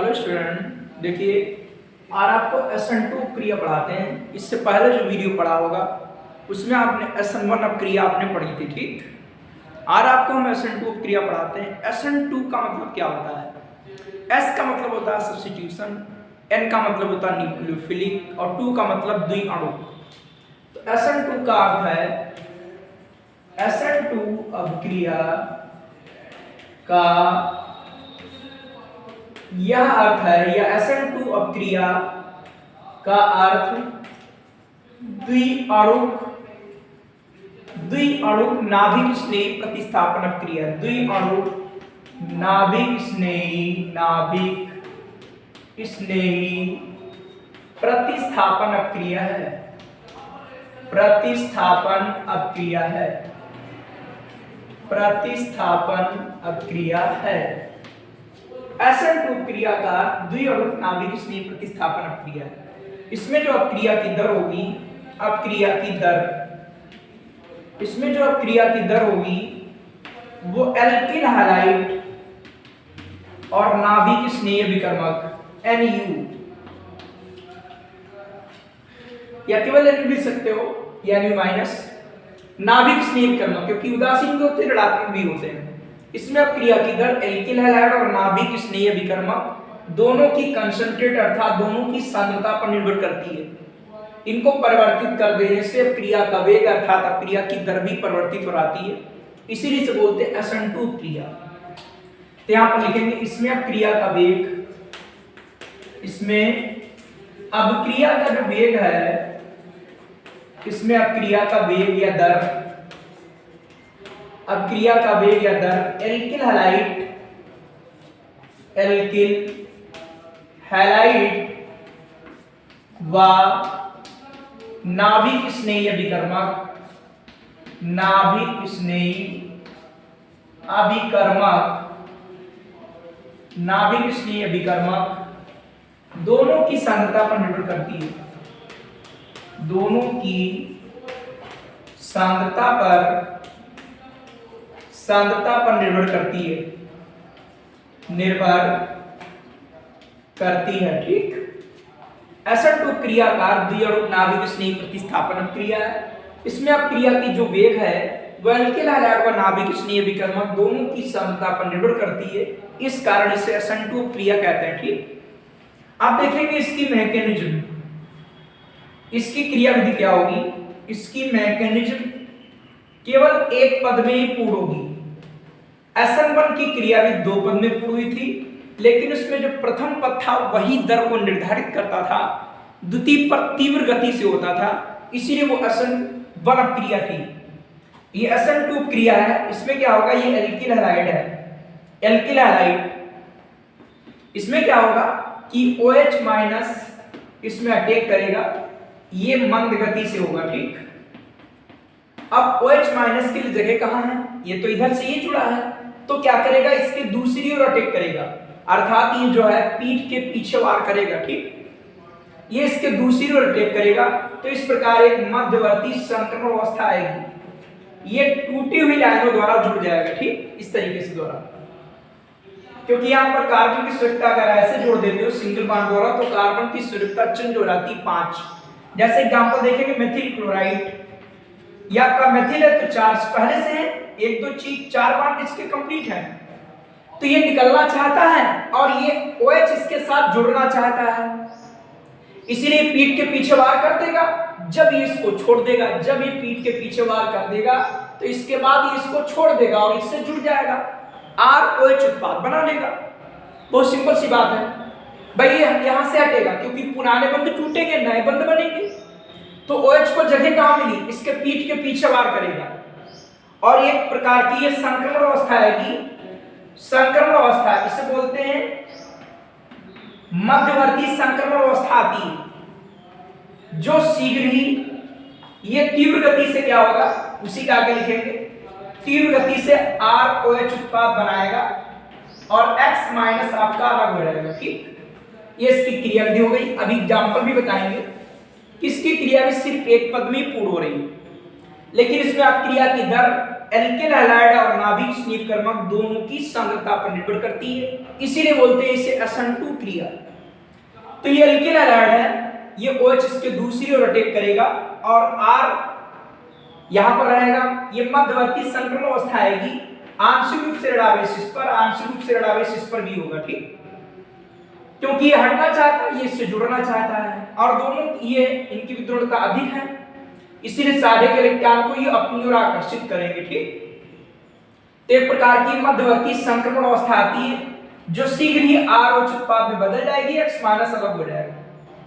Hello student, देखिए आज आपको SN2 क्रिया पढ़ाते हैं। इससे पहले जो वीडियो पढ़ा होगा उसमें आपने SN1 अब क्रिया आपने पढ़ी थी, ठीक। आज आपको हम SN2 क्रिया पढ़ाते हैं। SN2 का मतलब क्या होता है? S का मतलब होता है सब्स्टिट्यूशन, N का मतलब होता है न्यूक्लियोफिलिक और 2 का मतलब द्विअणुक। तो SN2 का अर्थ है SN2 अभिक्रिया का यह अर्थ है, या SN2 अपक्रिया का अर्थ द्विअणुक नाभिक स्नेही प्रतिस्थापन अपक्रिया। द्विअणुक नाभिक स्नेही प्रतिस्थापन अपक्रिया है। SN2 क्रिया का द्विअणुक नाभिक स्नेही प्रतिस्थापन अपक्रिया है। इसमें जो अपक्रिया की दर होगी, वो एल्किल हैलाइड और नाभिक स्नेही विकर्मक NU या केवल NU लिख सकते हो, या NU माइनस नाभिक स्नेही विकर्मक, क्योंकि उदासीन भी होते हैं, ऋणात्मक भी होते हैं। इसमें अपक्रिया की दर एल्किल हैलाइड और नाभिक स्नेही विकर्मक दोनों की कंसंट्रेट अर्थात दोनों की सांद्रता पर निर्भर करती है। इनको परिवर्तित कर देने से अपक्रिया का वेग अर्थात अपक्रिया की दर भी परिवर्तित हो जाती है, इसीलिए से बोलते हैं SN2 क्रिया। तो यहां पर लिखेंगे इसमें अपक्रिया का वेग, इसमें अपक्रिया का जो वेग है, इसमें अपक्रिया का वेग या दर, अपक्रिया का वेग या दर एल्किल हैलाइड व नाभिक स्नेही अभिकर्मक दोनों की सांद्रता पर निर्भर करती है। दोनों की सांद्रता पर निर्भर करती है, ठीक। SN2 क्रिया का द्विअणुक नाभिक स्नेही प्रतिस्थापन क्रिया है। इसमें अपक्रिया की जो वेग है वह एल्किल हैलाइड व नाभिक स्नेही विकर्मक दोनों की सांद्रता पर निर्भर करती है, इस कारण इसे SN2 क्रिया कहते हैं, ठीक। आप देखेंगे इसकी मैकेनिज्म, इसकी क्रिया विधि क्या होगी। इसकी मैकेनिज्म केवल एक पद में ही पूर्ण होगी। SN1 की क्रिया भी दो पद में पूर्ण हुई थी, लेकिन उसमें जो प्रथम पद था वही दर को निर्धारित करता था, द्वितीय पद तीव्र गति से होता था, इसीलिए वो SN1 क्रिया थी। ये SN2 क्रिया है। इसमें क्या होगा, ये एल्किल हैलाइड है, एल्किल हैलाइड। इसमें क्या होगा कि OH माइनस इसमें अटैक करेगा, ये मंद गति से होगा, ठीक। अब OH माइनस की जगह कहां है, ये तो इधर से ये जुड़ा है, तो क्या करेगा, इसके दूसरी ओर अटैक करेगा, अर्थात ये जो है पीठ के पीछे वार करेगा, ठीक। ये इसके दूसरी ओर अटैक करेगा, तो इस प्रकार एक मध्यवर्ती संक्रमण अवस्था आएगी। ये टूटी हुई लाइनों द्वारा जुड़ जाएगा, ठीक, इस तरीके से द्वारा, क्योंकि यहाँ पर कार्बन की स्थिरता अगर ऐसे जोड़ देते हो सिंगल बॉन्ड द्वारा, तो कार्बन की स्थिरता चेंज हो जाती है 5। जैसे एग्जांपल देखेंगे मेथिल क्लोराइड या का मेथिल है, तो चार्ज पहले से है, 1 2 चीज 4 बॉन्ड इसके कंप्लीट है, तो ये निकलना चाहता है और ये OH इसके साथ जुड़ना चाहता है, इसीलिए पीठ के पीछे वार कर देगा। जब ये इसको छोड़ देगा, जब ये पीठ के पीछे वार कर देगा, तो इसके बाद ये इसको छोड़ देगा और इससे जुड़ जाएगा, R-OH उत्पाद बना लेगा। बहुत सिंपल सी बात है भाई, ये यहां से हटेगा क्योंकि पुराने बंध टूटेंगे, नए बंध बनेंगे, तो OH को जगह कहां मिली, इसके पीठ के पीछे वार करेगा और एक प्रकार की ये संक्रमण अवस्था आएगी। संक्रमण अवस्था इसे बोलते हैं मध्यवर्ती संक्रमण अवस्था आती है, जो शीघ्र ही ये तीव्र गति से क्या होगा, उसी का आगे लिखेंगे, तीव्र गति से R-OH उत्पाद बनाएगा और X माइनस आपका अलग हो जाएगा, ठीक। ये इसकी क्रिया विधि हो गई। अभी एग्जांपल भी बताएंगे कि इसकी क्रिया भी सिर्फ एक पद में पूर्ण हो रही है, लेकिन इसमें आप क्रिया की दर एल्किल हैलाइड और नाभिक स्नेही विकर्मक दोनों की सांद्रता पर निर्भर करती है, इसीलिए बोलते हैं इसे SN2 क्रिया। तो ये एल्किल हैलाइड है, ये OH इसके दूसरी ओर अटैक करेगा और R यहां पर रहेगा। ये मध्यवर्ती संक्रमण अवस्था आएगी, आंशिक रूप से ऋणावेश इस पर, आंशिक रूप से ऋणावेश इस पर भी होगा, ठीक, क्योंकि ये हटना चाहता है, ये इससे जुड़ना चाहता है और दोनों ये इनकी विद्रोहता अधिक है, इसीलिए सारे के इलेक्ट्रॉन को ये अपनी ओर आकर्षित करेंगे, ठीक। तो एक प्रकार की मध्यवर्ती संक्रमण अवस्था आती है जो शीघ्र ही RH उत्पाद में बदल जाएगी, X माइनस अलग हो जाएगा।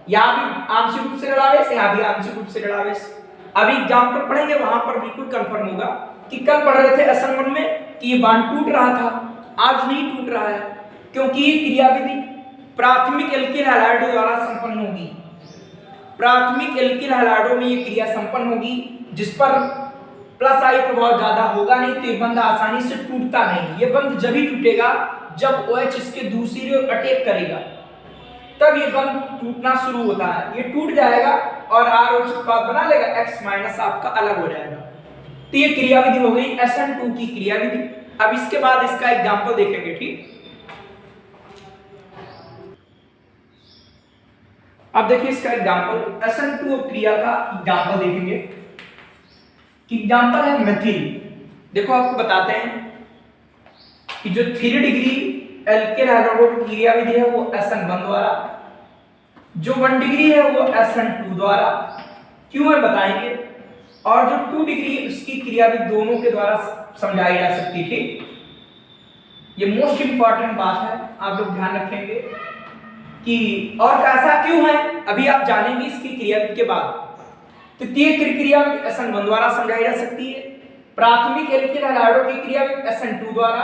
यहाँ भी आंशिक रूप से ऋणावेश, यहाँ भी आंशिक रूप से ऋणावेश। अभी एग्जाम्पल पढ़ेंगे वहां पर बिल्कुल कंफर्म होगा कि कल पढ़ रहे थे SN1 में कि ये बांड टूट रहा था, आज नहीं टूट रहा है, क्योंकि ये क्रियाविधि प्राथमिक एल्किल हैलाइड द्वारा संपन्न होगी। प्राथमिक एल्किल हैलाइडों में ये क्रिया संपन्न होगी जिस पर प्लस आई प्रभाव ज्यादा होगा नहीं, तो ये बंध आसानी से टूटता नहीं। ये बंध जब ही टूटेगा जब OH इसके दूसरी ओर अटैक करेगा, तब ये बंध टूटना शुरू होता है। ये टूट जाएगा और RH उत्पाद बना लेगा, X माइनस आपका अलग हो जाएगा। तो ये क्रियाविधि हो गई SN2 की क्रियाविधि। अब इसके बाद इसका एग्जांपल देखेंगे, ठीक। अब देखिए इसका एग्जांपल SN2 क्रिया का एग्जांपल देखेंगे कि एग्जांपल है मेथिल। देखो आपको बताते हैं कि जो 3 डिग्री एल्किल हैलाइडों की क्रियाविधि है वो SN1 द्वारा, जो 1 डिग्री है वो SN2 द्वारा, क्यों है बताएंगे, और जो 2 डिग्री उसकी क्रियाविधि दोनों के द्वारा समझाई जा सकती है, ठीक। ये मोस्ट इंपॉर्टेंट बात है, आप लोग ध्यान रखेंगे कि और कैसा क्यों है अभी आप जानेंगे इसकी क्रियाविधि के बाद। तो ये क्रियाविधि SN1 द्वारा समझाई जा सकती है, प्राथमिक एल्किल हैलाइडों की क्रियाविधि SN2 द्वारा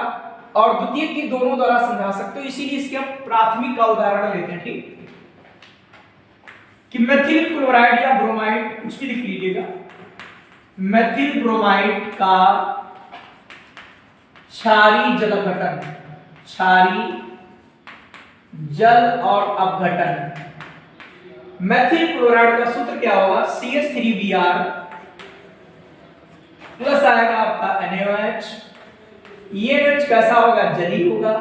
और द्वितीयक की दोनों द्वारा समझा सकते हो, इसीलिए इसके हम प्राथमिक का उदाहरण लेते हैं, ठीक। कि मेथिल क्लोराइड या ब्रोमाइड कुछ भी लिख लीजिएगा, मेथिल ब्रोमाइड का क्षारीय जल अपघटन, क्षारीय जल और अपघटन। मेथिल क्लोराइड का सूत्र क्या होगा, CH3Br प्लस आएगा आपका NaOH। ये NaOH कैसा होगा, जली होगा,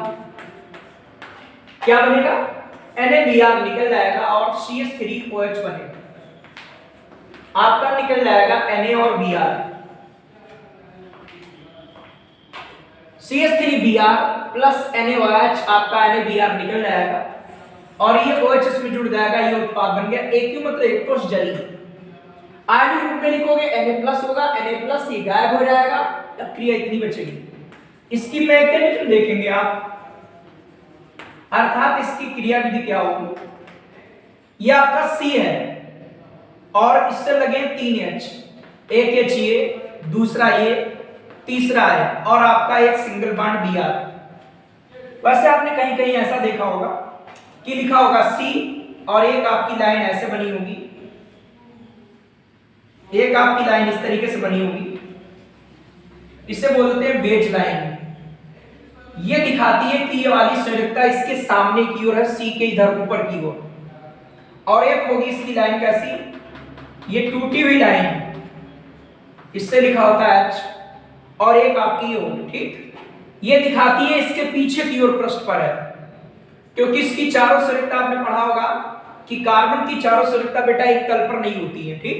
क्या बनेगा, NaBr निकल जाएगा और CH3OH बनेगा, आपका निकल जाएगा Na और Br। CH3Br प्लस NaOH आपका NaBr निकल जाएगा और ये OH इसमें जुड़ जाएगा, ये उत्पाद बन गया AQ, मतलब एक कोश जली। आयनिक रूप में लिखोगे Na+ होगा, Na+ ये गायब हो जाएगा, अब क्रिया इतनी बचेगी। इसकी मैकेनिज्म देखेंगे आप, अर्थात इसकी क्रियाविधि क्या होगी, ये आपका C है और इससे लगे 3 H, एक H ये, दूसरा ये, तीसरा है और आपका एक सिंगल बॉन्ड Br। वैसे आपने कहीं कहीं ऐसा देखा होगा कि लिखा होगा C और एक आपकी लाइन ऐसे बनी होगी, एक आपकी लाइन इस तरीके से बनी होगी, इसे बोलते हैं वेज लाइन। ये दिखाती है कि ये वाली संयोजकता इसके सामने की ओर है, C के इधर ऊपर की ओर, और एक होगी इसकी लाइन कैसी, ये टूटी हुई लाइन, इससे लिखा होता है H, और एक आपकी ये होगी, ठीक। ये दिखाती है इसके पीछे की ओर पृष्ठ पर है, क्योंकि इसकी चारों संयोजकता आपने पढ़ा होगा कि कार्बन की चारों संयोजकता बेटा एक तल पर नहीं होती है, ठीक।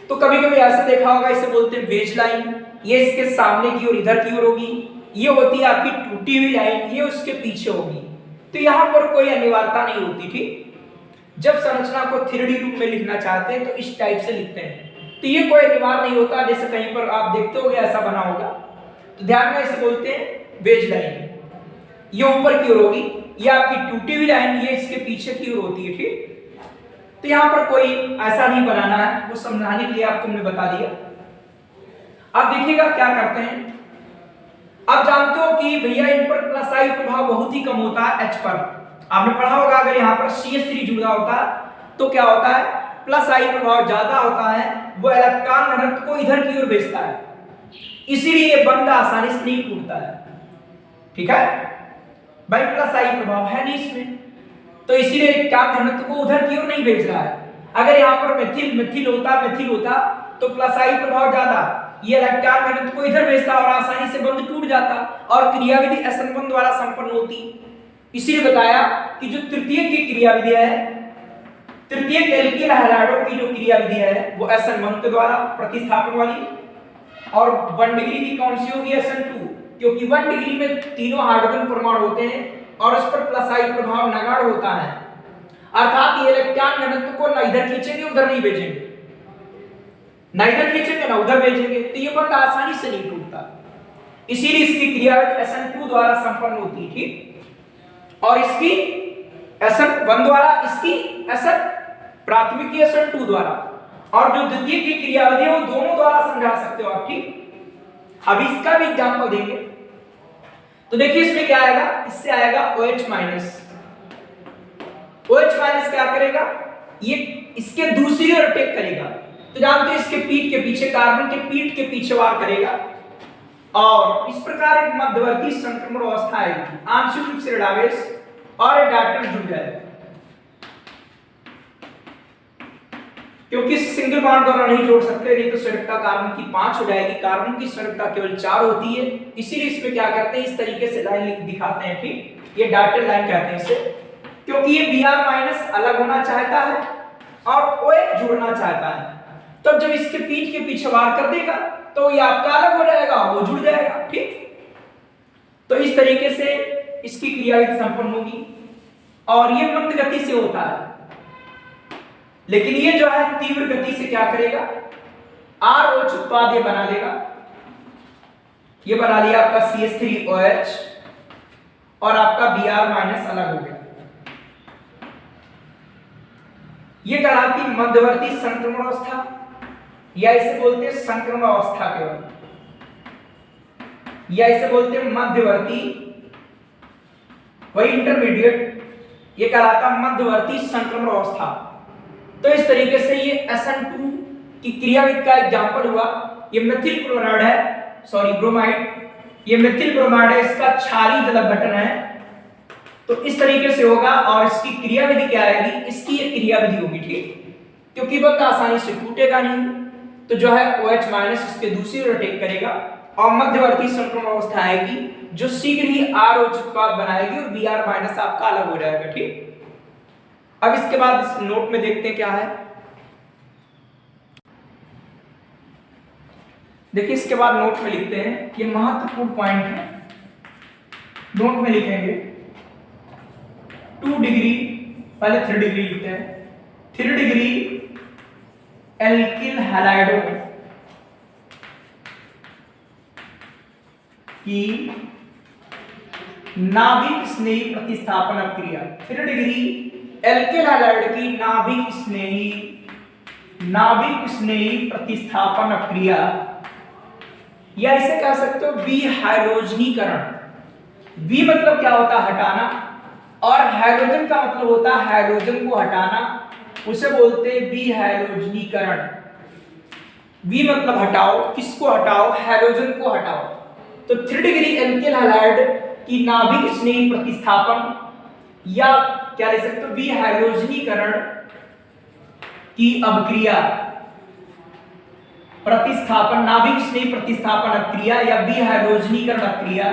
तो कभी कभी ऐसे देखा होगा, इसे बोलते हैं वेज लाइन। ये इसके सामने की ओर इधर की ओर होगी, ये होती है आपकी टूटी हुई लाइन, ये उसके पीछे होगी। तो यहाँ पर कोई अनिवार्यता नहीं होती, ठीक। जब संरचना को 3D रूप में लिखना चाहते हैं तो इस टाइप से लिखते हैं, तो ये कोई अनिवार्य नहीं होता, जैसे कहीं पर आप देखते होगे ऐसा बना होगा, तो ध्यान में इसे बोलते हैं वेज लाइन। ये ऊपर की ओर होगी, ये आपकी टूटी हुई लाइन, ये इसके पीछे की ओर होती है, ठीक। तो यहाँ पर कोई ऐसा नहीं बनाना है, वो समझाने के लिए आपको हमने बता दिया। अब देखिएगा क्या करते हैं, आप जानते हो कि भैया इन पर प्लस आई प्रभाव बहुत ही कम होता है H पर। आपने पढ़ा होगा अगर यहाँ पर CH3 जुड़ा होता है तो क्या होता है, प्लस आई प्रभाव ज्यादा होता है, वो इलेक्ट्रॉन घनत्व को इधर की ओर भेजता है, इसीलिए ये बंध आसानी से नहीं टूटता है, ठीक है भाई। प्लस आई प्रभाव है नहीं इसमें, तो इसीलिए इलेक्ट्रॉन घनत्व को उधर की ओर नहीं भेज रहा है। अगर यहाँ पर मेथिल होता तो प्लस आई प्रभाव ज्यादा, ये इलेक्ट्रॉन घनत्व को इधर भेजता और आसानी से बंध टूट जाता और क्रियाविधि SN1 द्वारा संपन्न होती। इसीलिए बताया कि जो तृतीयक की क्रियाविधि है, तृतीयक एल्किल हैलाइडों की जो क्रियाविधि है वो SN1 के द्वारा प्रतिस्थापन वाली, और 1 डिग्री की कौन सी होगी? SN2, क्योंकि 1 डिग्री में तीनों हाइड्रोजन परमाणु होते हैं और उस पर प्लस आई प्रभाव नगण्य होता है, अर्थात ये इलेक्ट्रॉन घनत्व को ना इधर खींचेंगे उधर नहीं भेजेंगे, ना इधर खींचेंगे ना उधर भेजेंगे, तो ये बंध आसानी से नहीं टूटता। इसीलिए इसकी क्रियाविधि SN2 द्वारा संपन्न होती है, ठीक। और इसकी SN1 द्वारा, इसकी SN प्राथमिक की SN2 द्वारा, और जो द्वितीय की क्रियाविधि है वो दोनों द्वारा समझा सकते हो आप, ठीक। अब इसका भी एग्जांपल देंगे। तो देखिए इसमें क्या आएगा, इससे आएगा OH माइनस। OH माइनस क्या करेगा? ये इसके दूसरी ओर अटैक करेगा, तो जानते हैं इसके पीठ के पीछे, कार्बन के पीठ के पीछे वार करेगा और इस प्रकार एक मध्यवर्ती संक्रमण अवस्था आएगी, आंशिक रूप से ऋणावेश और डायरेक्टर जुड़ जाएगा, क्योंकि सिंगल बॉन्ड द्वारा नहीं जोड़ सकते, नहीं तो संयुक्ता कार्बन की 5 हो जाएगी, कार्बन की संयुक्ता केवल 4 होती है। इसीलिए इसमें क्या करते हैं, इस तरीके से लाइन दिखाते हैं, ठीक। ये डॉटेड लाइन कहते हैं इसे, क्योंकि ये Br- अलग होना चाहता है और OH जुड़ना चाहता है, तो जब इसके पीठ के पीछे वार कर देगा तो ये आपका अलग हो जाएगा, वो जुड़ जाएगा, ठीक। तो इस तरीके से इसकी क्रियाविधि संपन्न होगी और ये मंद गति से होता है, लेकिन ये जो है तीव्र गति से क्या करेगा, ROH उत्पाद ये बना लेगा। ये बना लिया आपका CH3OH और आपका Br- अलग हो गया। ये कहलाती मध्यवर्ती संक्रमण अवस्था, या इसे बोलते हैं संक्रमण अवस्था केवल, या इसे बोलते हैं मध्यवर्ती, वही इंटरमीडिएट, ये कहलाता मध्यवर्ती संक्रमण अवस्था। तो इस तरीके से ये SN2 की क्रियाविधि का एग्जांपल हुआ। ये मेथिल क्लोराइड है, सॉरी ब्रोमाइड, ये मेथिल ब्रोमाइड है, इसका क्षारीय जल अपघटन है, तो इस तरीके से होगा। और इसकी क्रियाविधि क्या आएगी, इसकी ये क्रियाविधि होगी, ठीक, क्योंकि बंध आसानी से टूटेगा नहीं, तो जो है OH- इसके दूसरी ओर अटैक करेगा और मध्यवर्ती संक्रमण अवस्था आएगी जो शीघ्र ही ROH उत्पाद बनाएगी और Br- आपका अलग हो जाएगा, ठीक। अब इसके बाद इस नोट में देखते हैं क्या है। देखिए इसके बाद नोट में लिखते हैं, ये महत्वपूर्ण पॉइंट है, नोट में लिखेंगे 2 डिग्री, पहले 3 डिग्री लिखते हैं, 3 डिग्री एल्किल हैलाइडों की नाभिक स्नेही प्रतिस्थापन क्रिया। 3 डिग्री एल्किल हैलाइड की नाभिक स्नेही प्रतिस्थापन क्रिया, या इसे कह सकते हो विहाइड्रोजनीकरण। वी मतलब क्या होता है, हटाना, और हाइड्रोजन का मतलब होता है हाइड्रोजन को हटाना, उसे बोलते हैं विहाइड्रोजनीकरण। वी मतलब हटाओ, किसको हटाओ, हाइड्रोजन को हटाओ। तो 3 डिग्री एल्किल हैलाइड की नाभिक स्नेही प्रतिस्थापन, या क्या लिख सकते हो, विहाइड्रोजनीकरण की अभिक्रिया, प्रतिस्थापन, नाभिक स्नेही प्रतिस्थापन अभिक्रिया या विहाइड्रोजनीकरण अभिक्रिया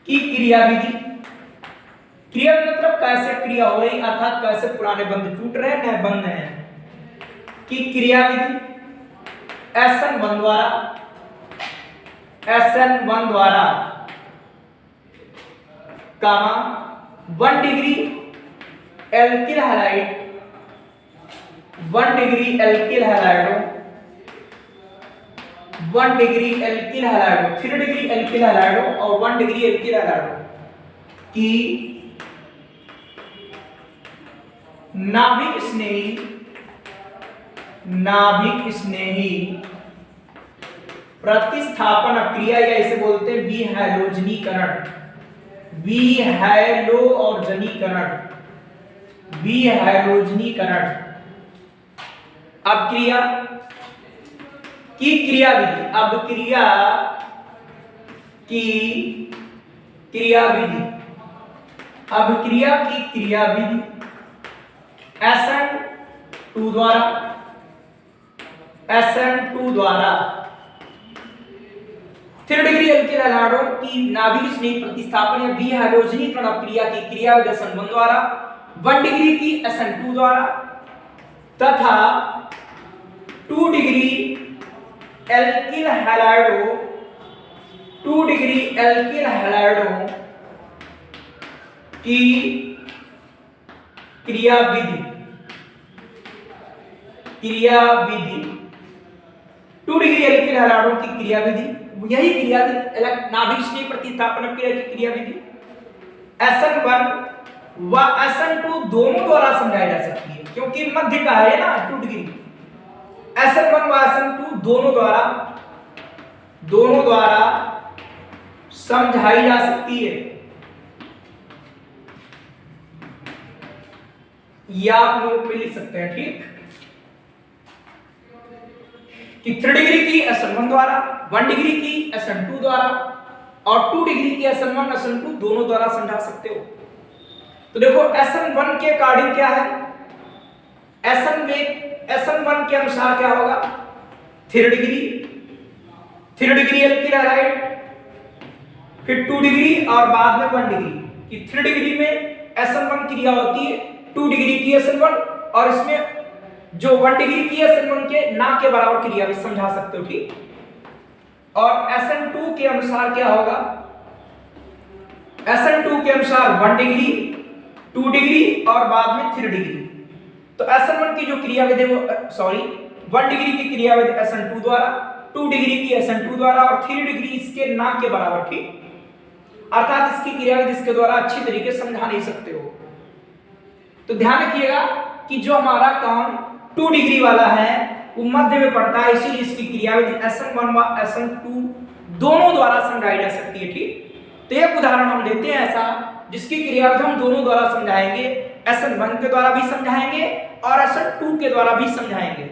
की क्रियाविधि। क्रिया मतलब कैसे क्रिया हो रही, अर्थात कैसे पुराने बंध टूट रहे हैं, नए बंध हैं, की क्रियाविधि SN1 द्वारा comma 1 degree alkyl halide, 1 degree alkyl हैलाइडों, 1 डिग्री एल्किल हैलाइडों, 3 डिग्री एल्किल हैलाइडों और 1 डिग्री एल्किल हैलाइडों की नाभिक स्नेही प्रतिस्थापन क्रिया, या इसे बोलते हैं विहाइड्रोजनीकरण। विहाइलो और जनीकरण, विहाइड्रोजनीकरण। अब क्रिया की क्रियाविधि, अब क्रिया की क्रियाविधि, अब क्रिया की क्रियाविधि SN2 द्वारा 3rd डिग्री एल्किल हैलाइडों की नाभिक स्नेह प्रतिस्थापन या बी हैलोजनीकरण अपक्रिया की क्रियाविधि SN1 द्वारा, 1 डिग्री की SN2 द्वारा तथा 2 डिग्री एल्किल हैलाइडों 2 डिग्री एल्किल हैलाइडों की क्रियाविधि 2 डिग्री एल्किल हैलाइडों की क्रियाविधि, यही क्रियाविधि नाभिक स्नेह प्रतिस्थापन क्रिया की क्रियाविधि SN1 व SN2 दोनों द्वारा समझाई जा सकती है, क्योंकि मध्य का है ना 2 डिग्री। SN1 व SN2 दोनों द्वारा समझाई जा सकती है। या आप लोग लिख सकते हैं, ठीक, कि 3 डिग्री की SN1 द्वारा, 1 डिग्री की SN2 द्वारा और 2 डिग्री की SN1 SN2 दोनों द्वारा समझा सकते हो। तो देखो SN1 के अकॉर्डिंग क्या है, SN1 के अनुसार क्या होगा, 3 डिग्री एल्किल हैलाइड, फिर 2 डिग्री और बाद में 1 डिग्री की 3 डिग्री में SN1 क्रिया होती है 2 डिग्री की SN1 और इसमें जो 1 डिग्री की SN1 के ना के बराबर क्रिया भी समझा सकते हो, ठीक। और SN2 के अनुसार क्या होगा, SN2 के अनुसार 1 डिग्री 2 डिग्री और बाद में 3 डिग्री। तो SN1 की जो क्रियाविधि वो 1 डिग्री की क्रियाविधि SN2 द्वारा, 2 डिग्री की SN2 द्वारा और 3 डिग्री इसके ना के बराबर, ठीक। अर्थात इसकी क्रियाविधि इसके द्वारा अच्छी तरीके से समझा नहीं सकते हो। तो ध्यान रखिएगा कि जो हमारा काम 2 डिग्री वाला है वो मध्य में पड़ता है, इसीलिए इसकी क्रियाविधि SN1 व SN2 दोनों द्वारा समझाई जा सकती है, ठीक। तो एक उदाहरण हम देते हैं ऐसा जिसकी क्रियाविधि हम दोनों द्वारा समझाएंगे, SN1 के द्वारा भी समझाएंगे और SN2 के द्वारा भी समझाएंगे।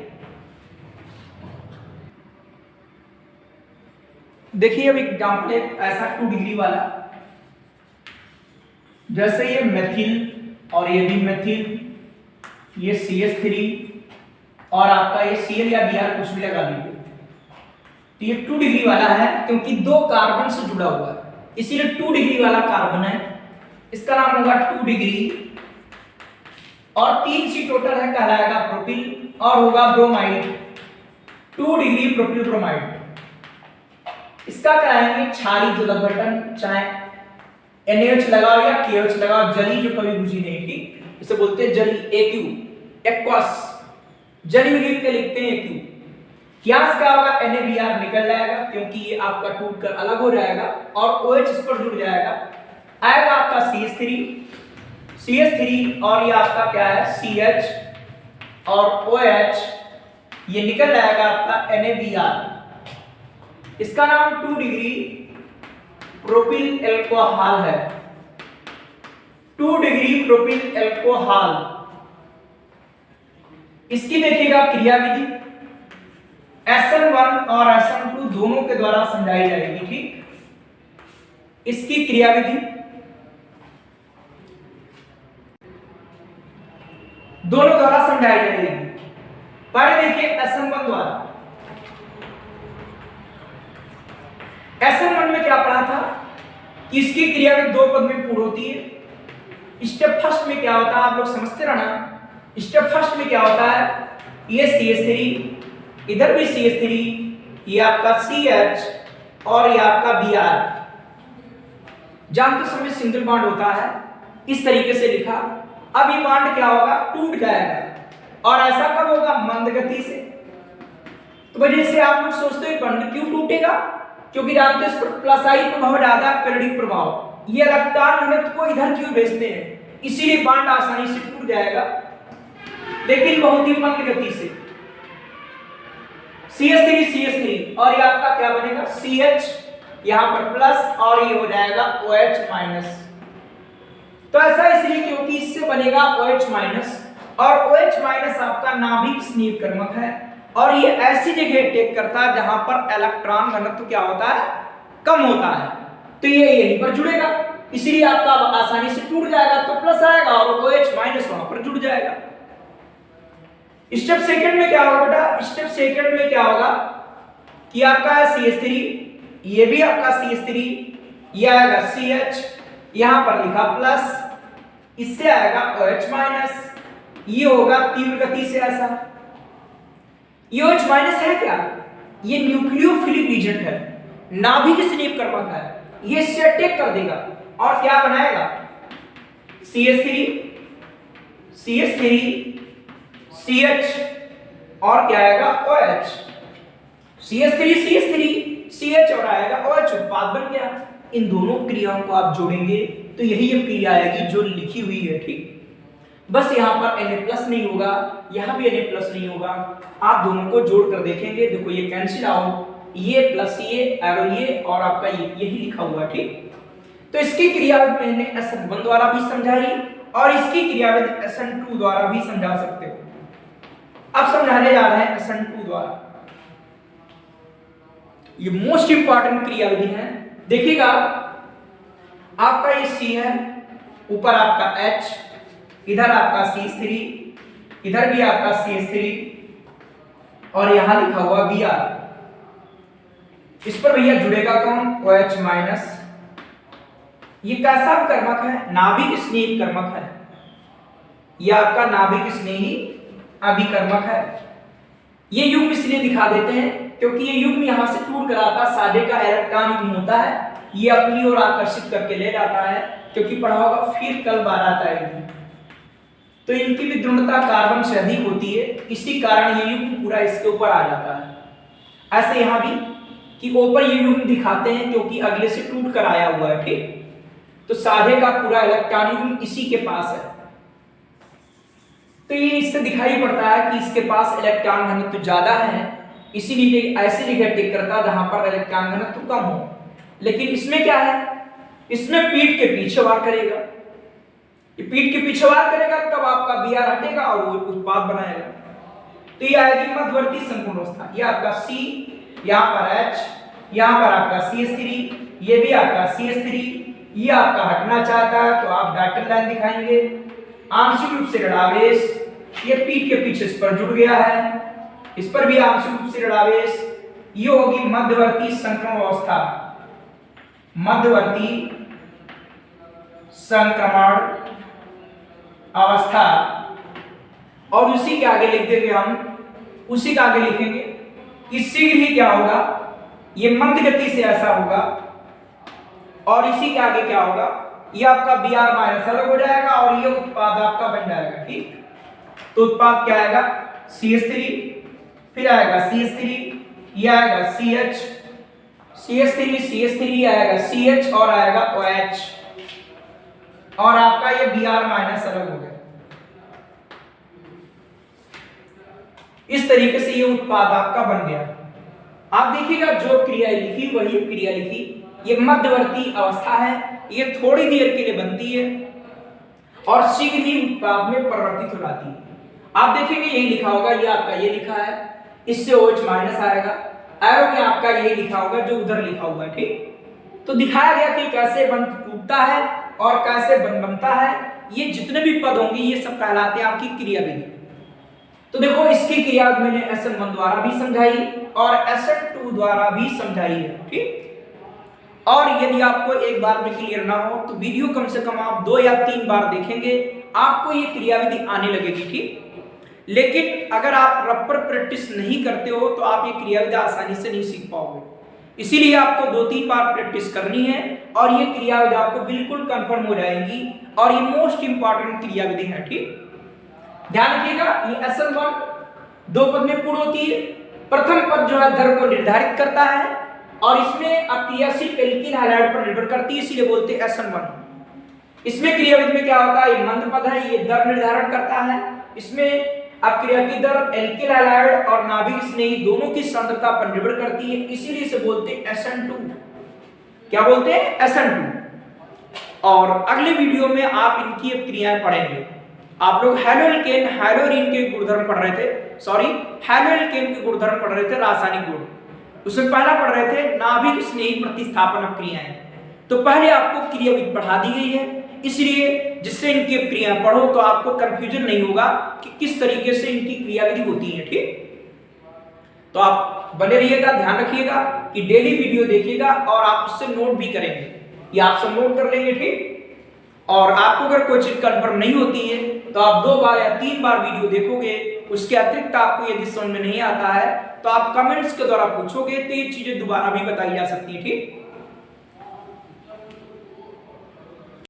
देखिए अब एग्जांपल ऐसा 2 डिग्री वाला, जैसे ये मेथिल और ये भी मेथिल, ये CH3 और आपका ये Cl या Br कुछ भी लगा दीजिए। तो ये 2 डिग्री वाला है क्योंकि 2 कार्बन से जुड़ा हुआ है, इसीलिए 2 डिग्री वाला कार्बन है, इसका नाम होगा 2 डिग्री और 3 सी टोटल है, कहलाएगा प्रोपिल और होगा ब्रोमाइड, 2 डिग्री प्रोपिल ब्रोमाइड। इसका कराएंगे क्षारी जो बटन, चाहे NaOH लगाओ या KOH लगाओ, जली जो कभी बुझी नहीं, ठीक, इसे बोलते हैं जली, एक्वस, जली लिख के लिखते हैं AQ। क्यास का होगा NaBr निकल जाएगा क्योंकि ये आपका टूटकर अलग हो जाएगा और OH इस पर जुड़ जाएगा, आएगा आपका CH3 और ये आपका क्या है CH और OH, ये निकल जाएगा आपका NaBr। इसका नाम 2 डिग्री प्रोपिल एल्कोहल है, 2 डिग्री प्रोपिल एल्कोहल। इसकी देखिएगा क्रियाविधि SN1 और SN2 दोनों के द्वारा समझाई जाएगी, ठीक। इसकी क्रियाविधि दोनों द्वारा समझाई जाएगी। पहले देखिए SN1 द्वारा, SN1 में क्या पढ़ा था कि इसकी क्रियाविधि 2 पद में पूर्ण होती है। स्टेप फर्स्ट में क्या होता है आप लोग समझते रहना। स्टेप फर्स्ट में क्या होता है, ये CH3, इधर भी CH3, ये आपका CH और ये आपका Br, जानते समय सिंगल बॉन्ड होता है, इस तरीके से लिखा। अब ये बॉन्ड क्या होगा, टूट जाएगा और ऐसा कब होगा, मंद गति से। तो वजह से आप लोग सोचते हैं बॉन्ड क्यों टूटेगा, क्योंकि जानते हैं इस पर प्लस आई प्रभाव ज्यादा, पेरियोडिक प्रभाव, ये इलेक्ट्रॉन घनत्व को इधर क्यों भेजते हैं, इसीलिए बॉन्ड आसानी से टूट जाएगा, लेकिन बहुत ही मंद गति से। CH3 और ये आपका क्या बनेगा CH, यहां पर प्लस और ये हो जाएगा OH माइनस। तो ऐसा इसलिए क्योंकि इससे बनेगा OH माइनस और OH माइनस आपका नाभिक स्नेह कर्मक है और ये ऐसी जगह टेक करता है जहां पर इलेक्ट्रॉन घनत्व क्या होता है, कम होता है। तो ये यहीं पर जुड़ेगा, इसीलिए आपका आसानी से टूट जाएगा, तो प्लस आएगा और OH माइनस वहां पर जुड़ जाएगा। स्टेप सेकंड में क्या होगा बेटा, स्टेप सेकंड में क्या होगा कि आपका CH3 ये भी आपका CH3, ये आएगा CH, यहां पर लिखा प्लस, इससे आएगा OH माइनस, ये होगा तीव्र गति से ऐसा। ये OH माइनस है क्या? ये न्यूक्लियोफिलिक एजेंट है, नाभिक स्नेह कर्मक है, ये इससे अटैक कर देगा और क्या बनाएगा? CH3 CH और क्या आएगा? OH। CH3 CH और आएगा OH, उत्पाद बन गया। इन दोनों क्रियाओं को आप जोड़ेंगे तो यही अब क्रिया आएगी जो लिखी हुई है, ठीक। बस यहाँ पर Na+ नहीं होगा, यहाँ भी Na+ नहीं होगा, आप दोनों को जोड़ कर देखेंगे, देखो ये कैंसिल आउट, ये प्लस ये एरो ये और आपका ये यही लिखा हुआ, ठीक। तो इसकी क्रिया मैंने SN1 द्वारा भी समझाई और इसकी क्रियाविधि SN2 द्वारा भी समझा सकते हो। अब समझाने जा रहे हैं SN2 द्वारा। ये मोस्ट इंपॉर्टेंट क्रियाविधि है, देखिएगा आपका ये C है, ऊपर आपका H, इधर आपका CH3, इधर भी आपका CH3 और यहां लिखा हुआ Br। इस पर भैया जुड़ेगा कौन? OH minus. ये कैसा कर्मक है? नाभिक स्नेही कर्मक है, ये आपका नाभिक स्नेही अभिकर्मक है। ये युग्म इसलिए दिखा देते हैं क्योंकि ये युग्म यहां से टूट कर आता, सादे का इलेक्ट्रॉन युग्म होता है, ये अपनी ओर आकर्षित करके ले जाता है, क्योंकि पढ़ा होगा फिर कल बार आता है। तो इनकी विद्रुमता कार्बन से अधिक होती है, इसी कारण ये युग्म पूरा इसके ऊपर आ जाता है। ऐसे यहां भी कि ऊपर ये युग्म दिखाते हैं क्योंकि अगले से टूट कर आया हुआ है, ठीक। तो सादे का पूरा इलेक्ट्रॉन युग्म इसी के पास है, तो ये इससे दिखाई पड़ता है कि इसके पास इलेक्ट्रॉन घनत्व ज्यादा है, इसीलिए ऐसे लिखा टिक करता है जहां पर इलेक्ट्रॉन घनत्व कम हो। लेकिन इसमें क्या है? इसमें पीठ के पीछे वार करेगा, ये पीठ के पीछे वार करेगा तब आपका Br हटेगा और वो उत्पाद बनाएगा। तो ये आएगी मध्यवर्ती संपूर्ण अवस्था, ये आपका C, यहाँ पर H, यहाँ पर आपका CH3, ये भी आपका CH3, ये आपका हटना चाहता है तो आप डॉटेड लाइन दिखाएंगे। आंशिक रूप से ऋणावेश, ये पीठ के पीछे इस पर जुड़ गया है, इस पर भी आंशिक रूप से ऋणावेश, ये होगी मध्यवर्ती संक्रमण अवस्था, मध्यवर्ती संक्रमण अवस्था। और उसी के आगे लिख देंगे हम, उसी के आगे लिखेंगे कि शीघ्र ही क्या होगा? ये मंद गति से ऐसा होगा और इसी के आगे क्या होगा? ये आपका Br माइनस अलग हो जाएगा और ये उत्पाद आपका बन जाएगा, ठीक। तो उत्पाद क्या आएगा? CH3, फिर आएगा CH3, ये आएगा CH, CH3 आएगा CH और आएगा OH और आपका ये Br माइनस अलग हो गया। इस तरीके से ये उत्पाद आपका बन गया। आप देखिएगा जो क्रिया लिखी वही क्रिया लिखी, ये मध्यवर्ती अवस्था है, ये थोड़ी देर के लिए बनती है और शीघ्र ही उत्पाद में परिवर्तित हो जाती है। आप देखेंगे यही लिखा होगा, ये आपका ये लिखा है, इससे OH माइनस आएगा, एरो में आपका यही लिखा होगा जो उधर लिखा हुआ है, ठीक। तो दिखाया गया कि कैसे बंध टूटता है और कैसे बनता है। ये जितने भी पद होंगे ये सब कहलाते हैं आपकी क्रियाविधि। तो देखो इसकी क्रिया मैंने SN1 द्वारा भी समझाई और SN2 द्वारा भी समझाई है, ठीक। और यदि आपको एक बार में क्लियर ना हो तो वीडियो कम से कम आप 2 या 3 बार देखेंगे, आपको ये क्रियाविधि आने लगेगी, ठीक। लेकिन अगर आप रबर प्रैक्टिस नहीं करते हो तो आप ये क्रियाविधि आसानी से नहीं सीख पाओगे, इसीलिए आपको 2-3 बार प्रैक्टिस करनी है और ये क्रियाविधि आपको बिल्कुल कंफर्म हो जाएंगी और ये मोस्ट इंपॉर्टेंट क्रियाविधि है, ठीक। ध्यान रखिएगा, ये SN1 2 पद में पूर्ण होती है। प्रथम पद जो है दर को निर्धारित करता है और इसमें क्रियाशील एल्किल हैलाइड पर निर्भर करती है, इसीलिए बोलते हैं SN1। इसमें क्रियाविधि में क्या होता है? ये मंद पद है, ये दर निर्धारण करता है। इसमें अब क्रिया की दर एल्किल हैलाइड और नाभिक स्नेही दोनों की सांद्रता पर निर्भर करती है, इसीलिए इसे बोलते हैं SN2। क्या बोलते हैं? SN2। और अगले वीडियो में आप इनकी अब क्रियाएं पढ़ेंगे। आप लोग हैलोएल्केन हैलोरीन के गुणधर्म पढ़ रहे थे, सॉरी हैलोएल्केन के गुणधर्म पढ़ रहे थे, रासायनिक गुण। उसमें पहला पढ़ रहे थे नाभिक स्नेही प्रतिस्थापन क्रियाएं। तो पहले आपको क्रियाविधि पढ़ा दी गई है, इसलिए जिससे इनकी क्रियाएं पढ़ो तो आपको कंफ्यूजन नहीं होगा कि किस तरीके से इनकी क्रियाविधि होती है, ठीक। तो आप बने रहिएगा, ध्यान रखिएगा कि डेली वीडियो देखिएगा और आप उससे नोट भी करेंगे, ये आप सब नोट कर लेंगे, ठीक। और आपको अगर कोई चीज कंफर्म नहीं होती है तो आप 2 बार या 3 बार वीडियो देखोगे, उसके अतिरिक्त आपको यदि समझ में नहीं आता है तो आप कमेंट्स के द्वारा पूछोगे तो ये चीजें दोबारा भी बताई जा सकती है, ठीक।